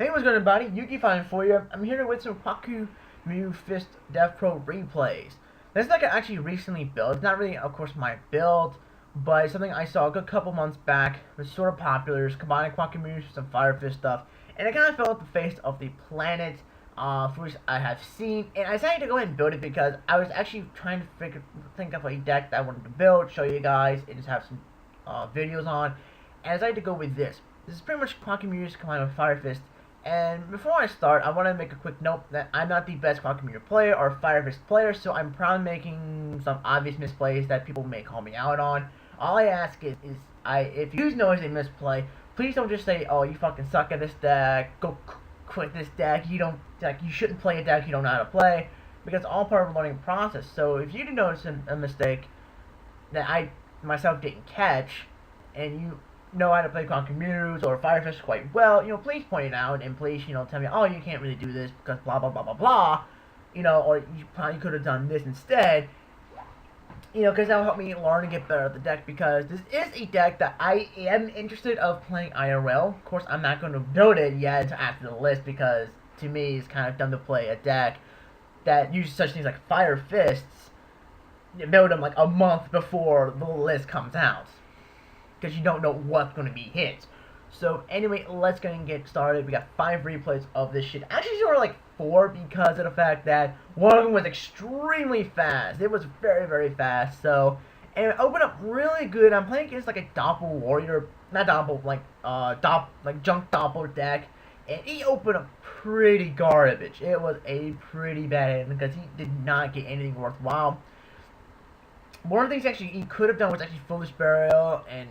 Hey, what's going on, buddy? Yuki Fine for you. I'm here with some Koa'Ki Meiru Fist Dev Pro replays. This is like I actually recently built. It's not really, of course, my build, but it's something I saw a good couple months back. It was sort of popular. It's combining Koa'Ki Meiru with some Fire Fist stuff, and it kind of fell off the face of the planet, for which I have seen. And I decided to go ahead and build it because I was actually trying to think of a deck that I wanted to build, show you guys, and just have some videos on. And I decided to go with this. This is pretty much Koa'Ki Meiru combined with Fire Fist. And before I start, I want to make a quick note that I'm not the best Koa'Ki Meiru player or Fire Fist player, so I'm probably making some obvious misplays that people may call me out on. All I ask is if you know it's a misplay, please don't just say, "Oh, you fucking suck at this deck. Go quit this deck. You shouldn't play a deck you don't know how to play," because it's all part of a learning process. So if you do notice a mistake that I myself didn't catch, and you know how to play Koa'Ki Meiru or Fire Fist quite well, please point it out, and please, tell me, "Oh, you can't really do this because blah, blah, blah, blah, blah," or you probably could have done this instead, because that will help me learn and get better at the deck, because this is a deck that I am interested of playing IRL. Of course, I'm not going to build it yet until after the list, because to me, it's kind of dumb to play a deck that uses such things like Fire Fists, build them like a month before the list comes out, because you don't know what's going to be hit. So anyway, let's go and get started. We got 5 replays of this shit. Actually, sort of like 4, because of the fact that one of them was extremely fast. It was very, very fast. So, and it opened up really good. I'm playing against like a Doppel Warrior, not Doppel, like Junk Doppel deck, and he opened up pretty garbage. It was a pretty bad hand because he did not get anything worthwhile. One of the things actually he could have done was actually Foolish Burial and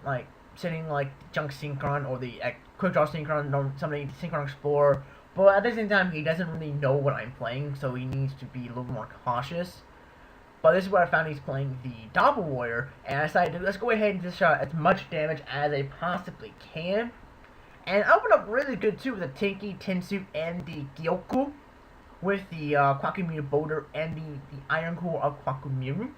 like sitting like Junk Synchron or the Quick Draw Synchron or something Synchron Explorer, but at the same time he doesn't really know what I'm playing, so he needs to be a little more cautious. But this is where I found he's playing the Doppel Warrior, and I decided to let's go ahead and just shot as much damage as I possibly can. And I opened up really good too with the Tinky, Tensu, and the Gyoku, with the Koa'Ki Meiru Boulder and the Iron Core of Koa'Ki Meiru.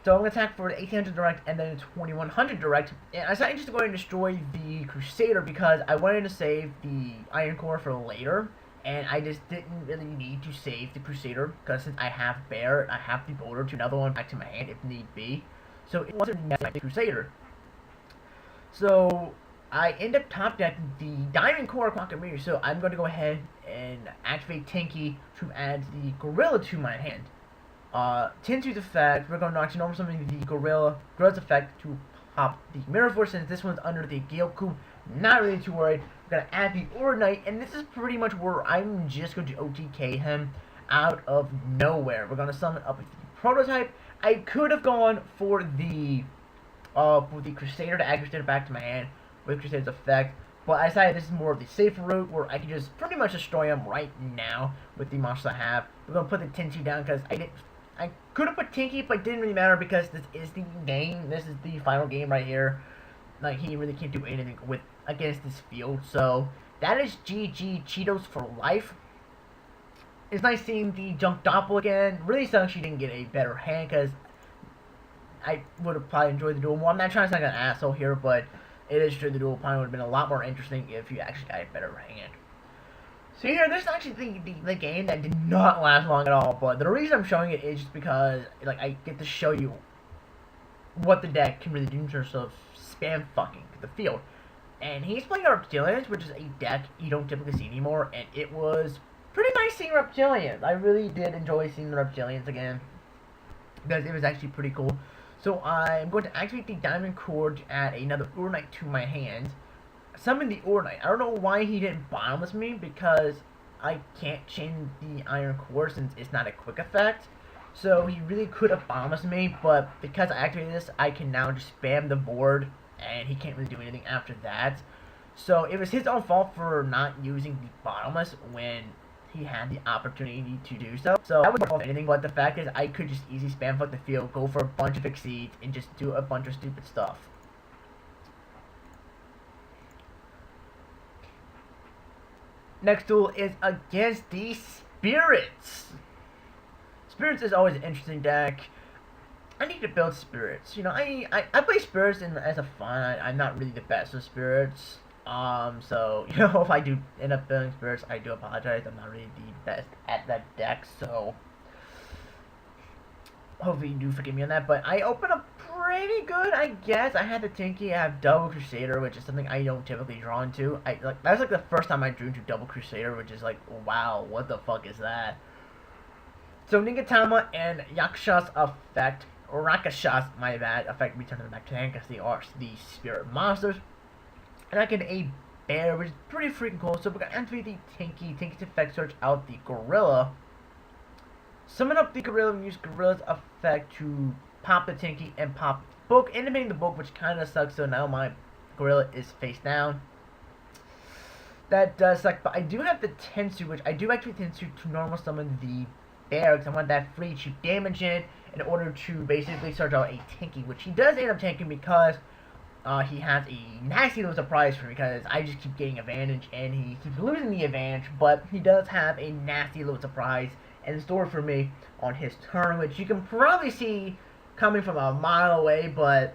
So I'm going to attack for the 1800 direct and then the 2100 direct. And I decided just to go ahead and destroy the Crusader because I wanted to save the Iron Core for later. And I just didn't really need to save the Crusader because since I have Bear, I have the Boulder to another one back to my hand if need be. So it wasn't necessary the Crusader. So I end up top decking the Diamond Core of Koa'Ki Meiru. So I'm going to go ahead and activate Tinky to add the Gorilla to my hand. Tensu's effect, we're going to actually normal summon the Gorilla's effect to pop the Mirror Force, since this one's under the Gyoku. Not really too worried. We're going to add the Ordinite, and this is pretty much where I'm just going to OTK him out of nowhere. We're going to summon up the Prototype. I could have gone for the Crusader to add Crusader back to my hand with Crusader's effect, but I decided this is more of the safer route where I can just pretty much destroy him right now with the monsters I have. We're going to put the Tensu down because I could have put Tinky, but it didn't really matter because this is the game. This is the final game right here. Like, he really can't do anything against this field. So, that is GG Cheetos for life. It's nice seeing the Junk Doppel again. Really sucks she didn't get a better hand because I would have probably enjoyed the duel more. I'm not trying to sound like an asshole here, but it is true the duel probably would have been a lot more interesting if you actually got a better hand. So here, this is actually the game that did not last long at all, but the reason I'm showing it is just because, like, I get to show you what the deck can really do in terms of spam fucking the field. And he's playing Reptilians, which is a deck you don't typically see anymore, and it was pretty nice seeing Reptilians. I really did enjoy seeing the Reptilians again, because it was actually pretty cool. So I'm going to activate the Diamond Core to add another Urnite to my hand. Summon the Ordinite. I don't know why he didn't bottomless me, because I can't chain the Iron Core since it's not a quick effect. So he really could have bottomless me, but because I activated this, I can now just spam the board, and he can't really do anything after that. So it was his own fault for not using the bottomless when he had the opportunity to do so. So I wouldn't fault anything, but the fact is I could just easy spam fuck the field, go for a bunch of exceeds, and just do a bunch of stupid stuff. Next duel is against the Spirits. Spirits is always an interesting deck. I need to build Spirits. I play Spirits as a fun. I'm not really the best with Spirits. So, you know, if I do end up building spirits, I do apologize. I'm not really the best at that deck, so hopefully you do forgive me on that. But I open up pretty good, I guess. I had the Tinky, I have Double Crusader, which is something I don't typically draw into. That's like the first time I drew into Double Crusader, which is like, wow, what the fuck is that? So Nigatama and Yakusha's effect, or Rakasha's, my bad, effect return them back to hand because they are the spirit monsters. And I get a bear, which is pretty freaking cool. So we're gonna activate the Tinky. Tinky's effect, search out the gorilla. Summon up the gorilla and use gorilla's effect to pop the Tinky and pop the book, animating the book, which kind of sucks. So now my gorilla is face down. That does suck, but I do have the Tensu, which I do activate Tensu to normal summon the bear because I want that free cheap damage in order to basically search out a Tinky, which he does end up taking because he has a nasty little surprise for me because I just keep getting advantage and he keeps losing the advantage, but he does have a nasty little surprise in store for me on his turn, which you can probably see coming from a mile away, but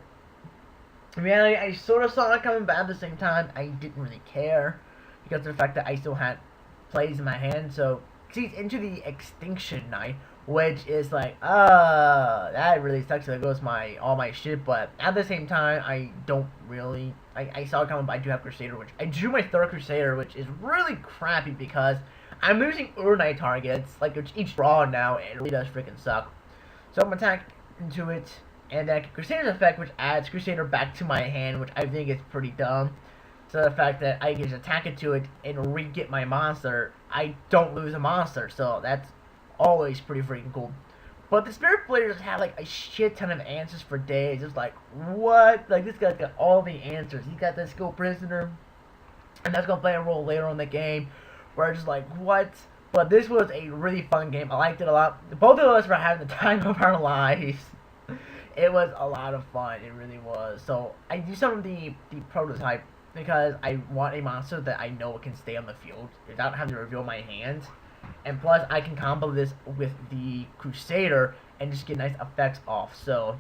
in reality I sort of saw it coming, but at the same time I didn't really care because of the fact that I still had plays in my hand. So he's into the Extinction Knight, which is like, that really sucks. There goes all my shit. But at the same time, I don't really. I saw it coming, but I do have Crusader, which I drew my third Crusader, which is really crappy because I'm losing Urnite targets, like each draw now, and it really does freaking suck. So I'm gonna attack into it, and then Crusader's effect, which adds Crusader back to my hand, which I think is pretty dumb. So the fact that I can just attack into it and re-get my monster, I don't lose a monster, so that's always pretty freaking cool. But the Spirit players have like a shit ton of answers for days. It's like, what? Like, this guy's got all the answers. He got the Skill Prisoner, and that's gonna play a role later on in the game, where it's just like, what? But this was a really fun game. I liked it a lot. Both of us were having the time of our lives. It was a lot of fun. It really was. So I do some of the prototype because I want a monster that I know can stay on the field without having to reveal my hand. And plus, I can combo this with the Crusader and just get nice effects off. So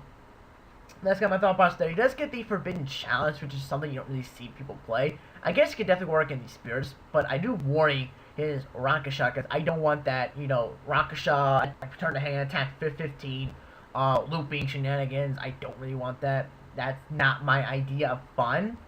that's got my thought process there. He does get the Forbidden Chalice, which is something you don't really see people play. I guess it could definitely work in the Spirits, but I do warning his Rakasha because I don't want that, you know, Rakasha, return to hand, attack 15, looping shenanigans. I don't really want that. That's not my idea of fun.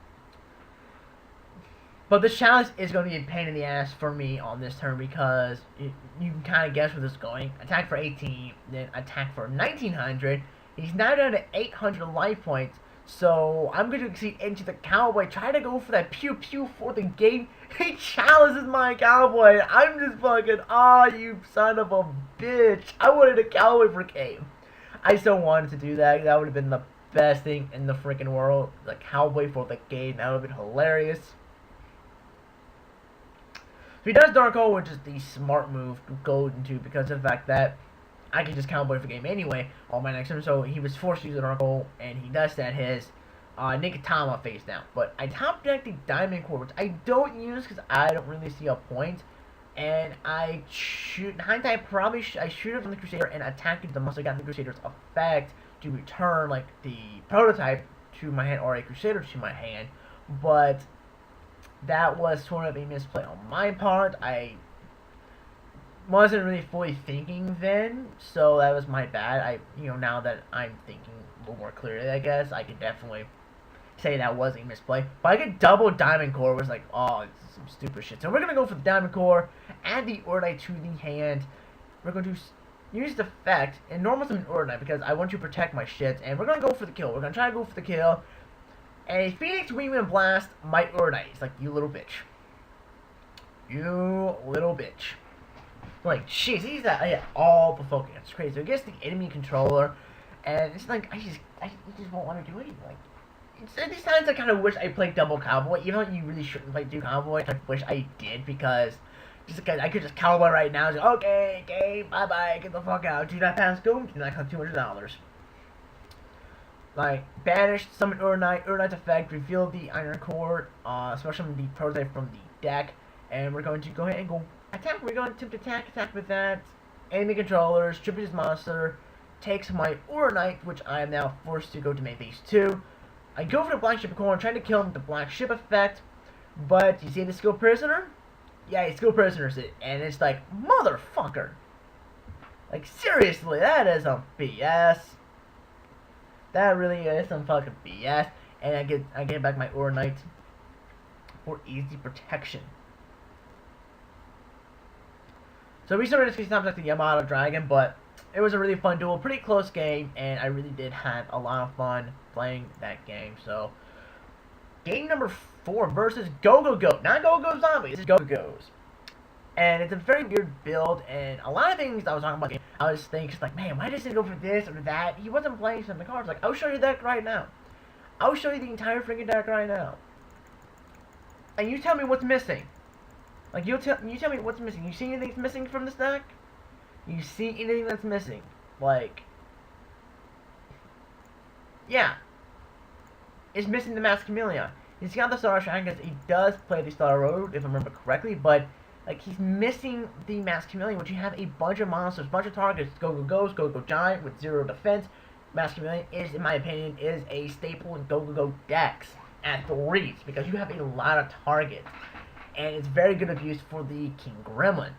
But the challenge is going to be a pain in the ass for me on this turn because you can kind of guess where this is going. Attack for 18, then attack for 1900. He's now down to 800 life points. So I'm going to succeed into the Cowboy. Try to go for that pew pew for the game. He challenges my Cowboy. I'm just fucking, you son of a bitch. I wanted a Cowboy for game. I still wanted to do that. That would have been the best thing in the freaking world. The Cowboy for the game. That would have been hilarious. So he does Dark Hole, which is the smart move to go into because of the fact that I can just Cowboy for game anyway on my next turn. So he was forced to use the Dark Hole, and he does that his Nigatama face down. But I top deck the Diamond Core, which I don't use because I don't really see a point. And I shoot, in hindsight, probably I shoot it from the Crusader and attack the monster. Got the Crusader's effect to return like the prototype to my hand or a Crusader to my hand. But that was sort of a misplay on my part. I wasn't really fully thinking then, so that was my bad. Now that I'm thinking a little more clearly, I guess, I could definitely say that was a misplay. But I could double Diamond Core, was like, it's some stupid shit. So we're going to go for the Diamond Core, add the Urnite to the hand. We're going to use the effect, and normal summon Urnite, because I want to protect my shit, and we're going to go for the kill. We're going to try to go for the kill. And a Phoenix Wingman Blast my Urnite. It's like, you little bitch. You little bitch. Like, jeez, he's that all the focus. It's crazy. So it gets the enemy controller, and it's like, I just won't want to do anything. Like, at these times I kind of wish I played double Cowboy. Even though you really shouldn't play two Cowboy, I wish I did because I could just Cowboy right now. Just, okay, game, bye bye, get the fuck out. Do not pass go. Do not collect $200. Like, banish, summon Urnite's effect, reveal the Iron Core, special summon the prototype from the deck, and we're going to go ahead and go attack. We're going to attempt attack with that. Enemy controllers, trip his monster, takes my Urnite, which I am now forced to go to main phase 2. I go for the Black Ship Core, trying to kill him with the Black Ship effect. But you see the skill prisoner? Yeah, he skill prisoners it, and it's like, motherfucker. Like, seriously, that is some BS. That really is some fucking BS. And I get back my Ur Knight for easy protection. So we started this times like the Yamato Dragon, but it was a really fun duel, pretty close game, and I really did have a lot of fun playing that game. So game number 4 versus Go-Go-Go. Not Go-Go Zombies, this is Go-Go-Go's. And it's a very weird build, and a lot of things I was talking about, I was thinking, like, man, why doesn't he go for this or that? He wasn't playing some of the cards. Like, I'll show you that right now. I'll show you the entire freaking deck right now. And you tell me what's missing. Like, you tell me what's missing. You see anything that's missing from this deck? You see anything that's missing? Like, yeah. It's missing the Masked Chameleon. He's got the Star Shrine because he does play the Star Road, if I remember correctly, but like, he's missing the Masked Chameleon, which you have a bunch of monsters, bunch of targets. Go-Go-Go's, Go-Go Giant with 0 defense. Masked Chameleon is, in my opinion, is a staple in Go-Go-Go decks at 3s because you have a lot of targets. And it's very good of use for the King Gremlin.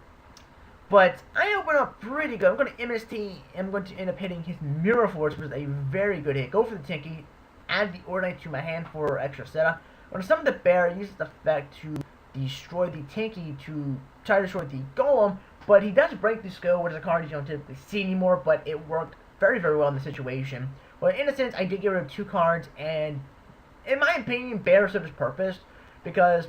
But I open up pretty good. I'm going to MST, I'm going to end up hitting his Mirror Force, which is a very good hit. Go for the Tinky, add the Ur Knight to my hand for extra setup. When some of the bear uses the effect to destroy the Tinky to try to destroy the Golem, but he does break the skill, which is a card you don't typically see anymore, but it worked very, very well in the situation. Well, in a sense, I did get rid of 2 cards, and in my opinion, Bear served its purpose, because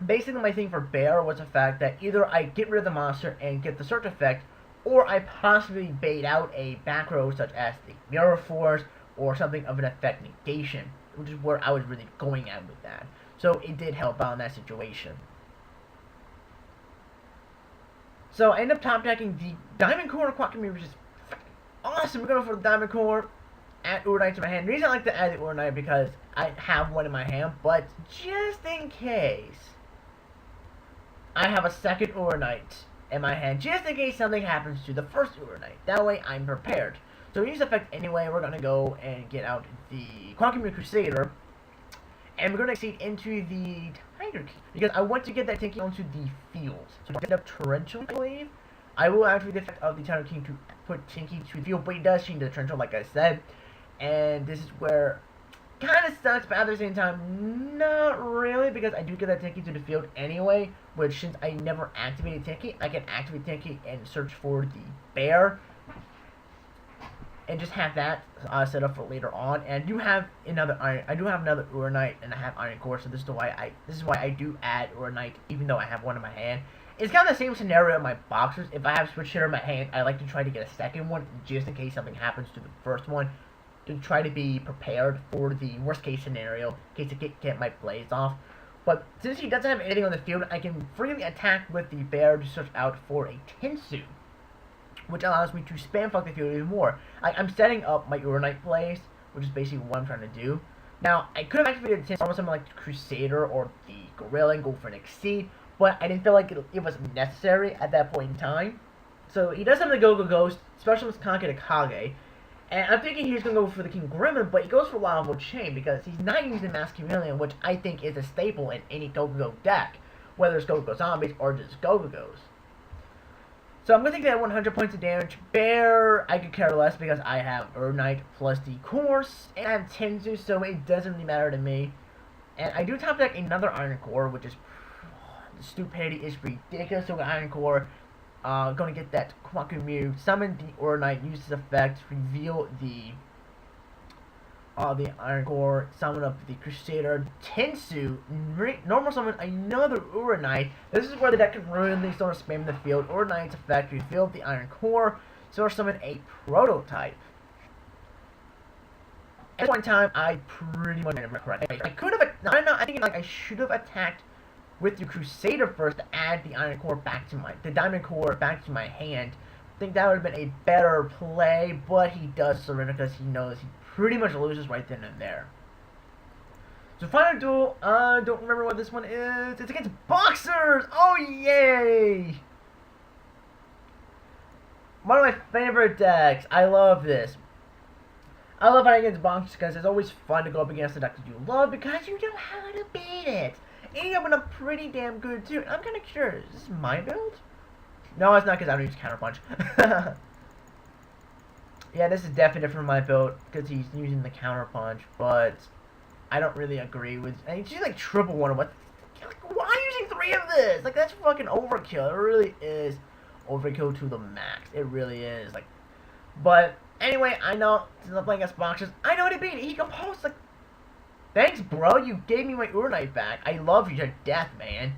basically my thing for Bear was the fact that either I get rid of the monster and get the search effect, or I possibly bait out a back row such as the Mirror Force, or something of an effect negation, which is where I was really going at with that. So it did help out in that situation. So I end up top decking the Diamond Core Koa'Ki Meiru, which is awesome. We're going for the Diamond Core, add Ur Knight to my hand. The reason I like to add the Ur Knight because I have one in my hand, but just in case, I have a second Ur Knight in my hand, just in case something happens to the first Ur Knight. That way I'm prepared. So use effect anyway, we're going to go and get out the Koa'Ki Meiru Crusader, and we're going to exceed into the Tiger King, because I want to get that Tinky onto the field. So to get up Torrential, I believe, I will activate the effect of the Tiger King to put Tinky to the field, but he does change the Torrential, like I said, and this is where kind of sucks, but at the same time, not really, because I do get that Tinky to the field anyway, which since I never activated Tinky, I can activate Tinky and search for the bear, and just have that set up for later on. And I do have another Iron. I do have another Ur Knight, and I have Iron Core. So this is why I do add Ur Knight, even though I have one in my hand. It's kind of the same scenario in my boxers. If I have Switch Hitter in my hand, I like to try to get a second one just in case something happens to the first one, to try to be prepared for the worst case scenario, in case I get my plays off. But since he doesn't have anything on the field, I can freely attack with the bear to search out for a Tensu, which allows me to spam fuck the field even more. I'm setting up my Ur Knight plays, which is basically what I'm trying to do. Now, I could have activated the something like the Crusader or the Gorilla and go for an Exceed, but I didn't feel like it was necessary at that point in time. So he does have the Go-Go-Ghost, Specialist Kanki Kage, and I'm thinking he's going to go for the King Gremlin, but he goes for Lava Chain because he's not using the Masked Chameleon, which I think is a staple in any Go-Go-Go deck, whether it's Go-Go Zombies or just Go-Go-Go's. So I'm going to take that 100 points of damage. Bear, I could care less because I have Ur Knight plus the course, and I have Tensu, so it doesn't really matter to me. And I do top deck another Iron Core, which is, the stupidity is ridiculous. So Iron Core, going to get that Koa'Ki Meiru, summon the Ur Knight, use this effect, reveal the Iron Core, summon up the Crusader, Tensu, normal summon another Ur Knight. This is where the deck can really start spamming the field. Ur Knight's effect, reveal the Iron Core, so summon a Prototype. At one time, I pretty much remember correctly. I could have, I don't know, I think like I should have attacked with the Crusader first to add the Iron Core back to the Diamond Core back to my hand. I think that would have been a better play, but he does surrender because he knows he pretty much loses right then and there. So final duel, I don't remember what this one is. It's against Boxers! Oh yay! One of my favorite decks. I love this. I love fighting against Boxers because it's always fun to go up against the deck that you love because you know how to beat it. ended up in a pretty damn good too. I'm kind of curious, is this my build? No, it's not because I don't use counterpunch. Yeah, this is definitely different from my build because he's using the counterpunch, but I don't really agree with. And he's using like triple one. What? Like, why are you using 3 of this? Like, that's fucking overkill. It really is overkill to the max. It really is. Like, but anyway, I know since I'm playing as boxers, I know how to beat it. He composed like, thanks, bro. You gave me my Urnite back. I love you to death, man.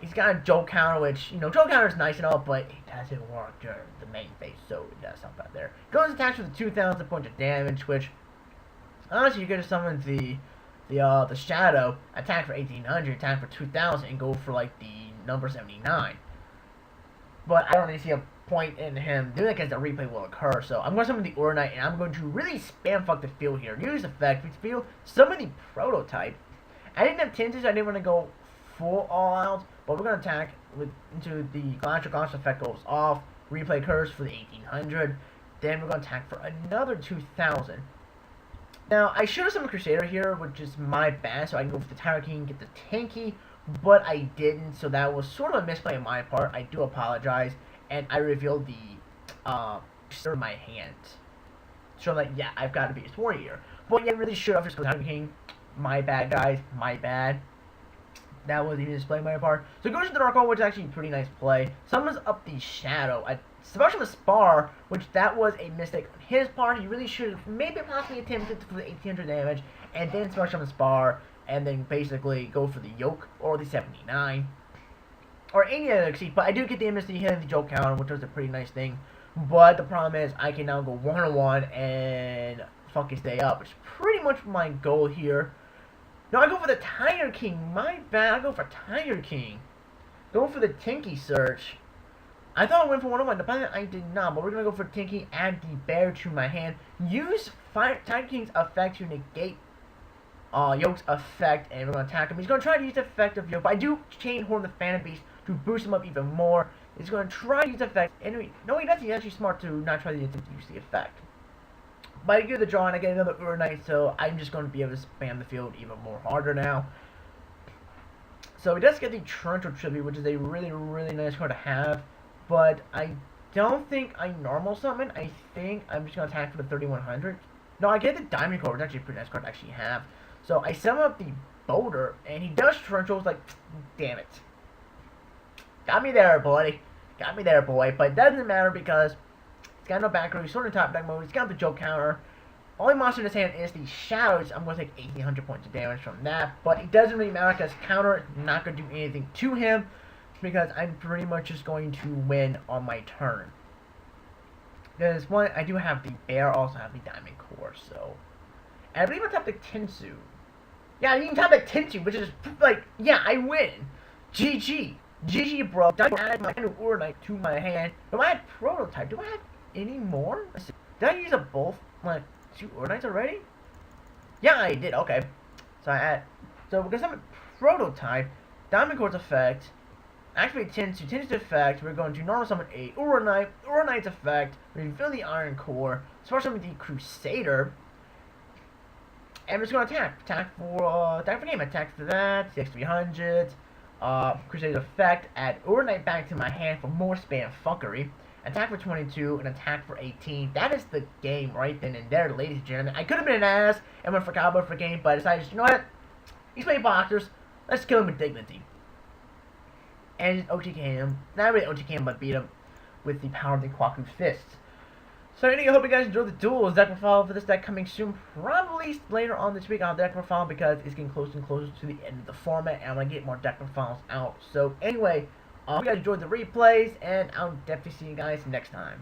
He's got a joke counter, which, you know, joke counter is nice and all, but it doesn't work during the main phase, so it does help out there. Goes attached with 2,000 points of damage, which, honestly, you could have summoned the Shadow, attack for 1,800, attack for 2,000, and go for, like, the number 79. But I don't really see a point in him doing it because the replay will occur, so I'm going to summon the Urnite, and I'm going to really spam fuck the field here. Use effect, which field, summon the Prototype. I didn't have tinges, I didn't want to go full all out, but we're going to attack into the Glacial effect goes off, replay curse for the 1,800, then we're going to attack for another 2,000. Now, I should have summoned Crusader here, which is my bad, so I can go for the Tiger King, get the Tanky, but I didn't, so that was sort of a misplay on my part. I do apologize, and I revealed the Crusader in my hand. So, like, yeah, I've got to be a warrior. But yeah, I really should have just Tiger King. My bad, guys. My bad. That was even display on my part. So it goes to the Dark Hole, which is actually a pretty nice play. Summons up the Shadow. Especially the Spar, which that was a mistake on his part. He really should have maybe possibly attempted for the 1,800 damage, and then smash on the Spar, and then basically go for the Yoke, or the 79. Or any other exceed, but I do get the MSD hitting the joke counter, which was a pretty nice thing. But the problem is, I can now go 1-on-1 and fucking stay up, which is pretty much my goal here. No, I go for the Tiger King. My bad. I go for Tiger King. Go for the Tinky search. I thought I went for 1-on-1, but I did not. But we're going to go for Tinky, add the Bear to my hand. Use Tiger King's effect to negate Yoke's effect, and we're going to attack him. He's going to try to use the effect of Yoke, but I do Chain Horn the Phantom Beast to boost him up even more. He's going to try to use the effect. And no, he doesn't. He's actually smart to not try to use the effect. But I get the draw and I get another Urnite, so I'm just going to be able to spam the field even more harder now. So he does get the Torrential Tribute, which is a really, really nice card to have. But I don't think I normal summon. I think I'm just going to attack for the 3,100. No, I get the Diamond card, which is actually a pretty nice card to actually have. So I summon up the Boulder, and he does Torrential. It's like, damn it. Got me there, buddy. Got me there, boy. But it doesn't matter because he's got no back row, he's sort of top deck mode, he's got the joke counter. Only monster in his hand is the Shadows. I'm going to take 1,800 points of damage from that. But it doesn't really matter because counter is not going to do anything to him. Because I'm pretty much just going to win on my turn. There's one, I do have the Bear, also have the Diamond Core, so. And I believe I tapped the Tinsu. Yeah, you can tap the Tinsu, which is like, yeah, I win. GG. GG, bro. I added my Urnite to my hand. Do I have Prototype? Do I have any more? Did I use up both my 2 Urnites already? Yeah, I did. Okay. So because I'm a Prototype, Diamond Core's effect, activate Tinsu's effect, we're going to normal summon a Urnite, Urnite's effect, reveal the Iron Core, special summon the Crusader, and we're just going to attack for game, attack for that, 6,300, Crusader effect, add Urnite back to my hand for more spam fuckery, attack for 22, and attack for 18. That is the game right then and there, ladies and gentlemen. I could have been an ass and went for combo for game, but I decided, you know what, he's playing boxers, let's kill him with dignity. And just OTK him, not really OTK him, but beat him with the power of the Koa'Ki Fist. So anyway, I hope you guys enjoyed the Duels deck profile for this deck coming soon, probably later on this week on deck profile because it's getting closer and closer to the end of the format and I'm going to get more deck profiles out. So anyway, I hope you guys enjoyed the replays and I'll definitely see you guys next time.